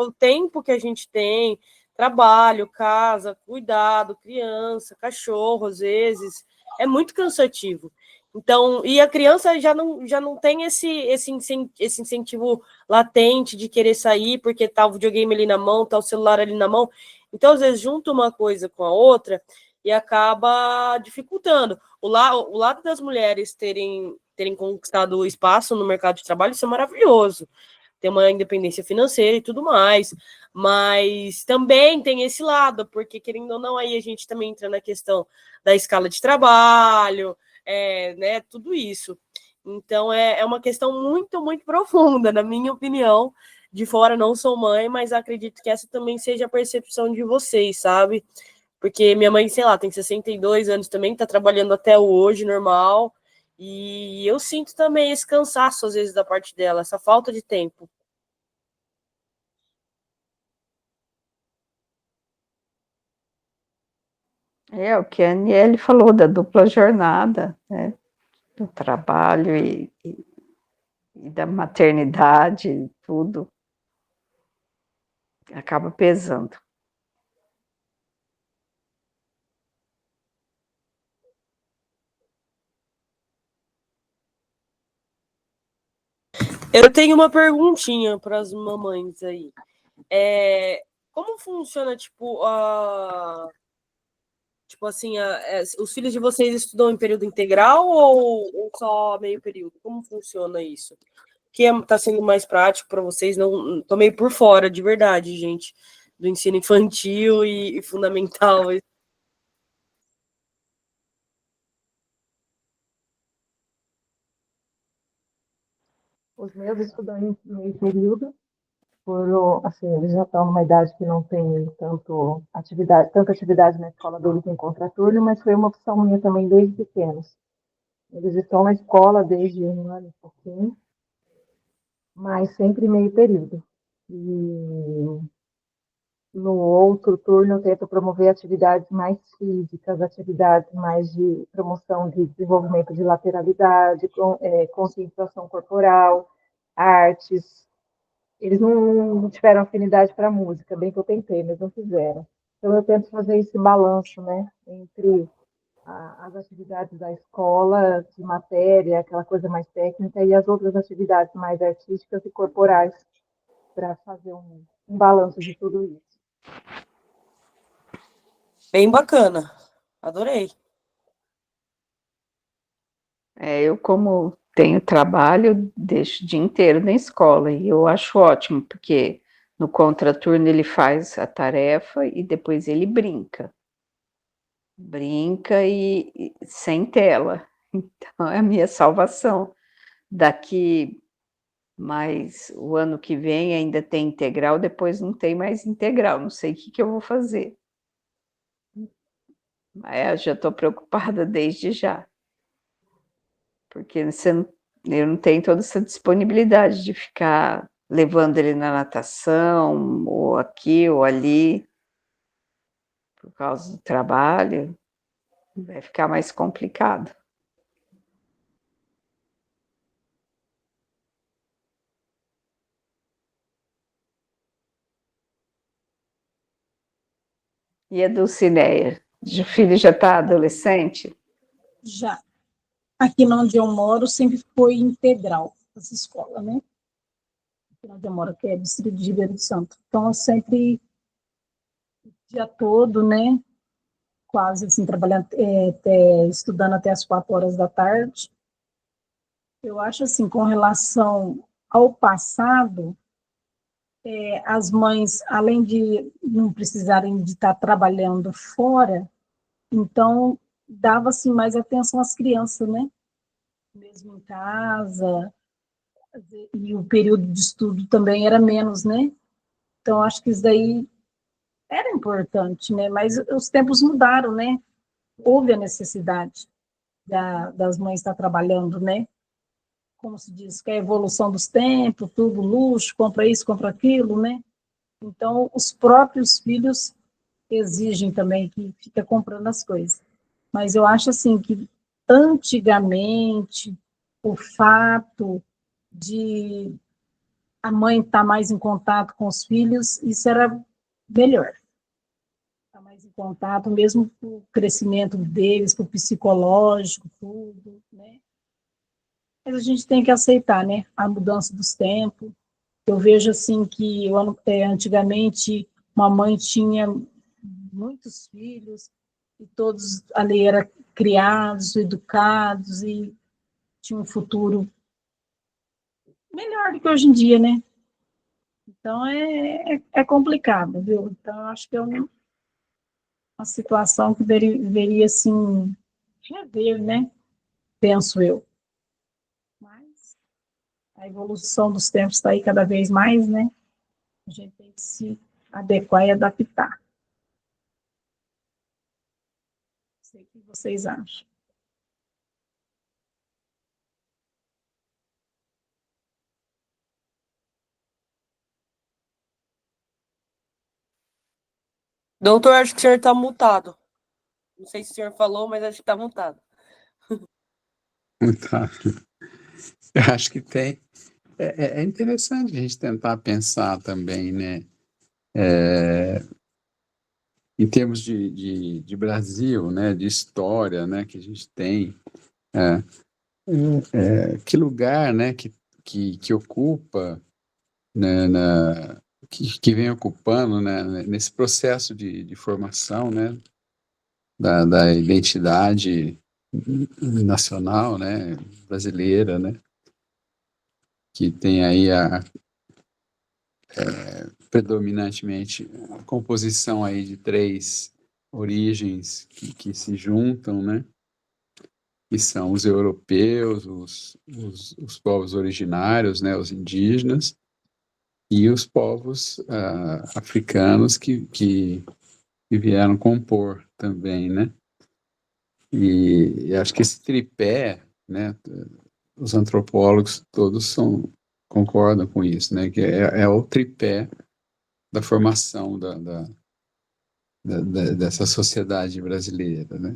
o tempo que a gente tem, trabalho, casa, cuidado, criança, cachorro, às vezes, é muito cansativo. Então, e a criança já não tem esse incentivo latente de querer sair, porque tá o videogame ali na mão, tá o celular ali na mão. Então, às vezes, junta uma coisa com a outra e acaba dificultando. O lado das mulheres terem conquistado o espaço no mercado de trabalho, isso é maravilhoso. Ter uma independência financeira e tudo mais. Mas também tem esse lado, porque, querendo ou não, aí a gente também entra na questão da escala de trabalho, né, tudo isso. Então, é uma questão muito, muito profunda, na minha opinião. De fora, não sou mãe, mas acredito que essa também seja a percepção de vocês, sabe? Porque minha mãe, sei lá, tem 62 anos também, tá trabalhando até hoje, normal. E eu sinto também esse cansaço, às vezes, da parte dela, essa falta de tempo. É o que a Aniele falou da dupla jornada, né? Do trabalho e da maternidade, tudo acaba pesando. Eu tenho uma perguntinha para as mamães aí. Como funciona, tipo assim, os filhos de vocês estudam em período integral ou só meio período? Como funciona isso? Que está sendo mais prático para vocês? Não, tô meio por fora, de verdade, gente, do ensino infantil e fundamental. Os meus estudam em meio período, assim, eles já estão numa idade que não tem tanta atividade na escola deles em contraturno, mas foi uma opção minha também desde pequenos. Eles estão na escola desde um ano e pouquinho, mas sempre meio período. E no outro turno eu tento promover atividades mais físicas, atividades mais de promoção de desenvolvimento de lateralidade, conscientização corporal, artes. Eles não tiveram afinidade para música, bem que eu tentei, mas não fizeram. Então eu tento fazer esse balanço, né, entre as atividades da escola, de matéria, aquela coisa mais técnica, e as outras atividades mais artísticas e corporais, para fazer um balanço de tudo isso. Bem bacana. Adorei. Eu, como tenho trabalho, deixo o dia inteiro na escola e eu acho ótimo, porque no contraturno ele faz a tarefa e depois ele brinca. Brinca e sem tela. Então é a minha salvação. Daqui mais o ano que vem ainda tem integral, depois não tem mais integral. Não sei o que eu vou fazer. Mas eu já estou preocupada desde já. Porque eu não tenho toda essa disponibilidade de ficar levando ele na natação, ou aqui ou ali, por causa do trabalho, vai ficar mais complicado. E a Dulcineia? O filho já está adolescente? Já. Aqui onde eu moro sempre foi integral essa escola, né? Aqui onde eu moro, que é Distrito de Ribeiro do Santo. Então, eu sempre, o dia todo, né? Quase assim, trabalhando, estudando até as 4 horas da tarde. Eu acho assim, com relação ao passado, as mães, além de não precisarem de estar trabalhando fora, então dava-se mais atenção às crianças, né? Mesmo em casa, e o período de estudo também era menos, né? Então, acho que isso daí era importante, né? Mas os tempos mudaram, né? Houve a necessidade das mães estar trabalhando, né? Como se diz, que é a evolução dos tempos, tudo luxo, compra isso, compra aquilo, né? Então, os próprios filhos exigem também que fica comprando as coisas. Mas eu acho assim que antigamente o fato de a mãe está mais em contato com os filhos, isso era melhor. Estar mais em contato, mesmo para o crescimento deles, para o psicológico, tudo, né? Mas a gente tem que aceitar, né? A mudança dos tempos. Eu vejo assim que antigamente uma mãe tinha muitos filhos e todos ali eram criados, educados e tinham um futuro melhor do que hoje em dia, né? Então é complicado, viu? Então eu acho que é uma situação que deveria assim rever, né? Penso eu. Mas a evolução dos tempos está aí cada vez mais, né? A gente tem que se adequar e adaptar. Não sei o que vocês acham. Doutor, acho que o senhor está mutado. Não sei se o senhor falou, mas acho que está mutado. Tá. Eu acho que tem. É interessante a gente tentar pensar também, né? Em termos de Brasil, né? De história, né? Que a gente tem. É, que lugar, né? Que ocupa, né? Que vem ocupando, né? Nesse processo de formação, né? Da identidade nacional, né? Brasileira, né? Que tem aí predominantemente a composição aí de três origens que se juntam, né? Que são os europeus, os povos originários, né? Os indígenas, e os povos africanos que vieram compor também, né? E acho que esse tripé, né? Os antropólogos todos concordam com isso, né? Que é o tripé da formação dessa sociedade brasileira, né?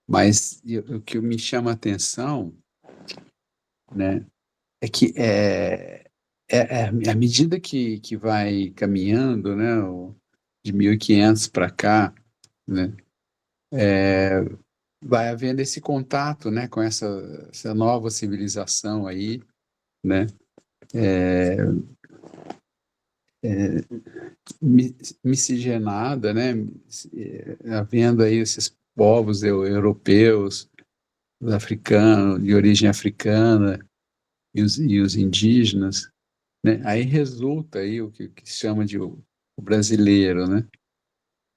Mas o que me chama a atenção, né, é que à medida que vai caminhando, né, de 1500 para cá, né, vai havendo esse contato, né, com essa nova civilização aí, né, miscigenada, né, havendo aí esses povos europeus, os africanos, de origem africana, e os indígenas, né, aí resulta aí o que se chama de o brasileiro, né,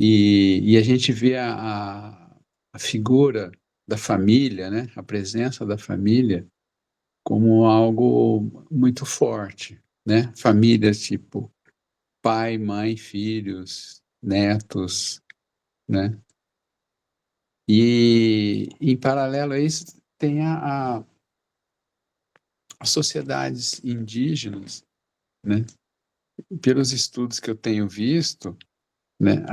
e a gente vê a figura da família, né, a presença da família como algo muito forte, né, famílias tipo pai, mãe, filhos, netos, né? E em paralelo a isso tem as sociedades indígenas, né? Pelos estudos que eu tenho visto, né?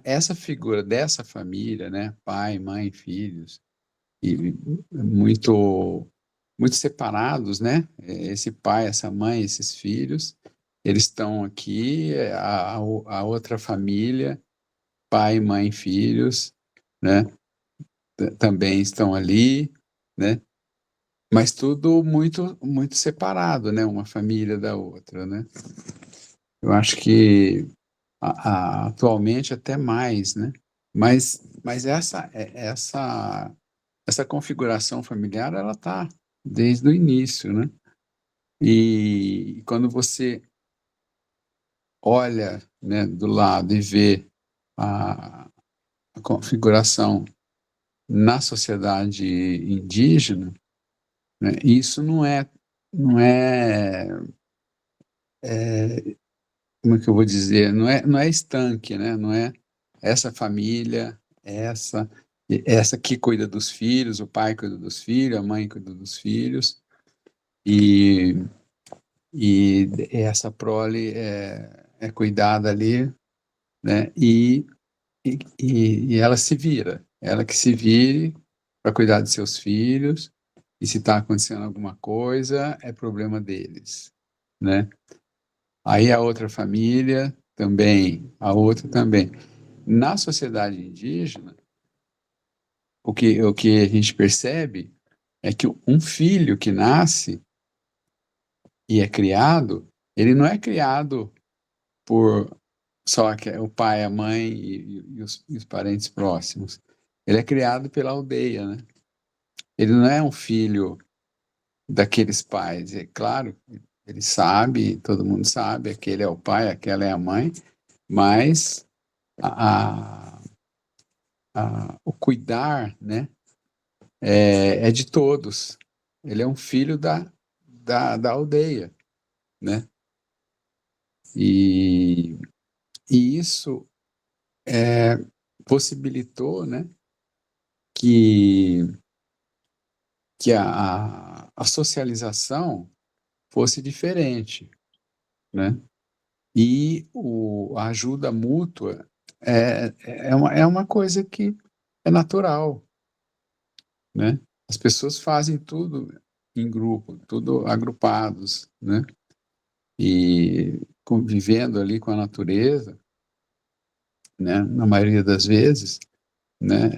Essa figura dessa família, né? Pai, mãe, filhos, e muito separados, né? Esse pai, essa mãe, esses filhos, eles estão aqui, a outra família, pai, mãe, filhos, né? Também estão ali, né? Mas tudo muito, muito separado, né? Uma família da outra, né? Eu acho que atualmente até mais, né? Mas essa configuração familiar, ela está desde o início, né? E quando você olha, né, do lado e vê a configuração na sociedade indígena, né, isso como é que eu vou dizer, não é estanque, né, não é essa família, essa que cuida dos filhos, o pai cuida dos filhos, a mãe cuida dos filhos, e, e essa prole é cuidada ali, né, e ela se vira, ela que se vire para cuidar de seus filhos, e se está acontecendo alguma coisa, é problema deles, né? Aí a outra família também, a outra também. Na sociedade indígena, o que a gente percebe é que um filho que nasce e é criado, ele não é criado por só que o pai, a mãe e os parentes próximos. Ele é criado pela aldeia, né? Ele não é um filho daqueles pais. É claro, ele sabe, todo mundo sabe, aquele é o pai, aquela é a mãe, mas a, o cuidar, né, é de todos. Ele é um filho da aldeia, né? E, e isso possibilitou, né, que, que a socialização fosse diferente, né? E a ajuda mútua é uma coisa que é natural, né? As pessoas fazem tudo em grupo, tudo agrupados, né? E convivendo ali com a natureza, né? Na maioria das vezes, né?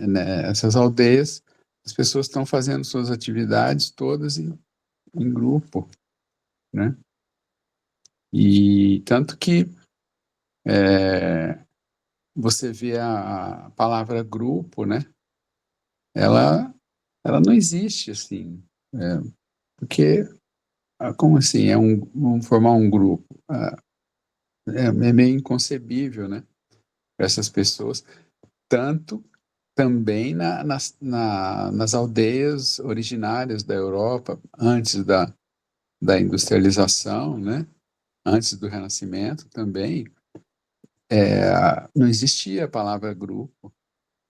Essas aldeias, as pessoas estão fazendo suas atividades todas em grupo, né? E tanto que você vê a palavra grupo, né? Ela, ela não existe assim, porque como assim? Vamos formar um grupo? É meio inconcebível, né? Para essas pessoas, tanto também nas aldeias originárias da Europa, antes da industrialização, né? Antes do Renascimento também, não existia a palavra grupo.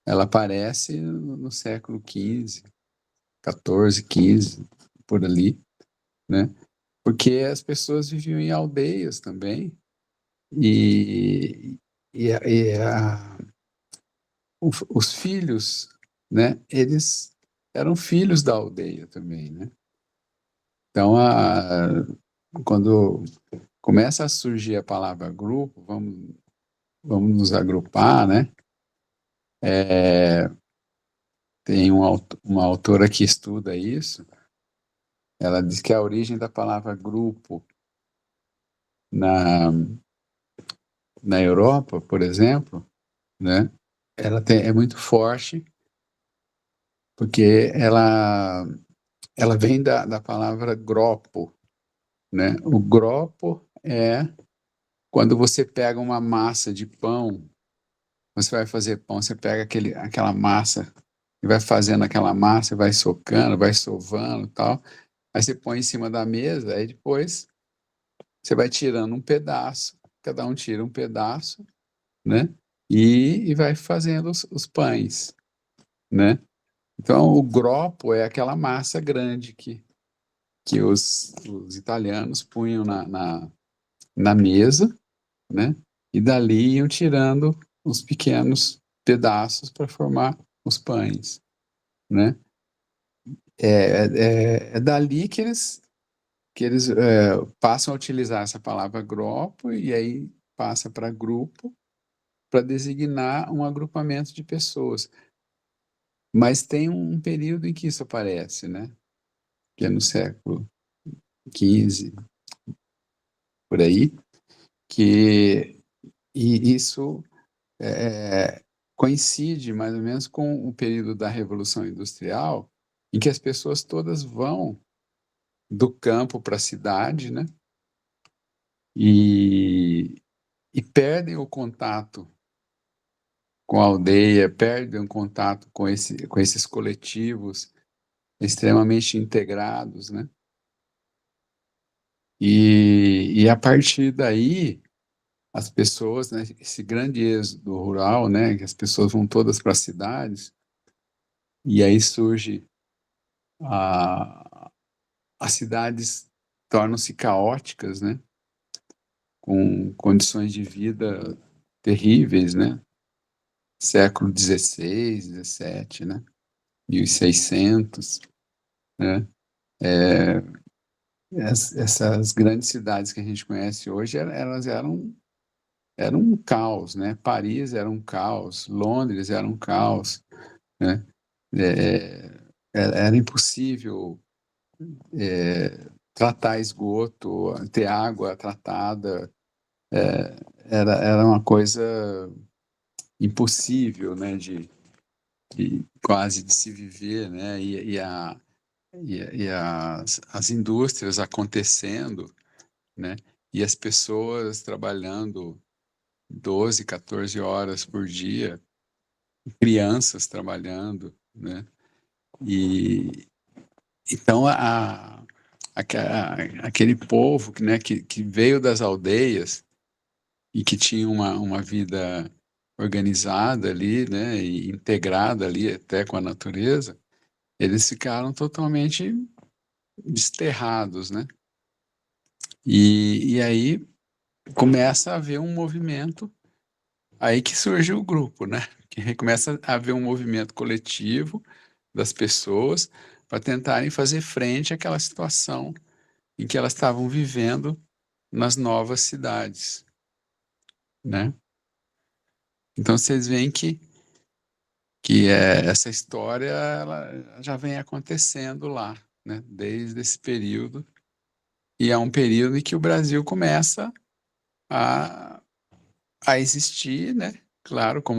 Ela aparece no século XV, XIV, XV, por ali, né? Porque as pessoas viviam em aldeias também, e, e, a- e a- os filhos, né? Eles eram filhos da aldeia também, né? Então, quando começa a surgir a palavra grupo, vamos nos agrupar, né? Tem uma autora que estuda isso. Ela diz que a origem da palavra grupo na, na Europa, por exemplo, né? É muito forte, porque ela vem da palavra gropo, né? O gropo é quando você pega uma massa de pão, você vai fazer pão, você pega aquela massa e vai fazendo aquela massa, vai socando, vai sovando e tal. Aí você põe em cima da mesa, aí depois você vai tirando um pedaço, cada um tira um pedaço, né? E vai fazendo os pães, né? Então, o gropo é aquela massa grande que os italianos punham na mesa, né? E dali iam tirando os pequenos pedaços para formar os pães, né? É dali que eles passam a utilizar essa palavra grupo e aí passa para grupo para designar um agrupamento de pessoas. Mas tem um período em que isso aparece, né? Que é no século XV, por aí, que e isso coincide mais ou menos com o período da Revolução Industrial, em que as pessoas todas vão do campo para a cidade, né? E, e perdem o contato com a aldeia, perdem o contato com esses coletivos extremamente integrados, né? E a partir daí, as pessoas, né, esse grande êxodo rural, né, que as pessoas vão todas para as cidades, e aí surge a, as cidades tornam-se caóticas, né, com condições de vida terríveis, né, século XVI, XVII, né, 1600, né, essas grandes cidades que a gente conhece hoje, elas eram um caos, né? Paris era um caos, Londres era um caos, né? Era impossível tratar esgoto, ter água tratada, era uma coisa impossível, né? Quase de se viver, né? E as indústrias acontecendo, né? E as pessoas trabalhando 12, 14 horas por dia, crianças trabalhando, né? E então aquele povo, né, que veio das aldeias e que tinha uma vida organizada ali, né, e integrada ali até com a natureza, eles ficaram totalmente desterrados, né? E aí começa a haver um movimento, aí que surge o grupo, né? Que começa a haver um movimento coletivo das pessoas para tentarem fazer frente àquela situação em que elas estavam vivendo nas novas cidades, né? Então vocês veem que essa história ela já vem acontecendo lá, né? Desde esse período, e é um período em que o Brasil começa a existir, né? Claro, como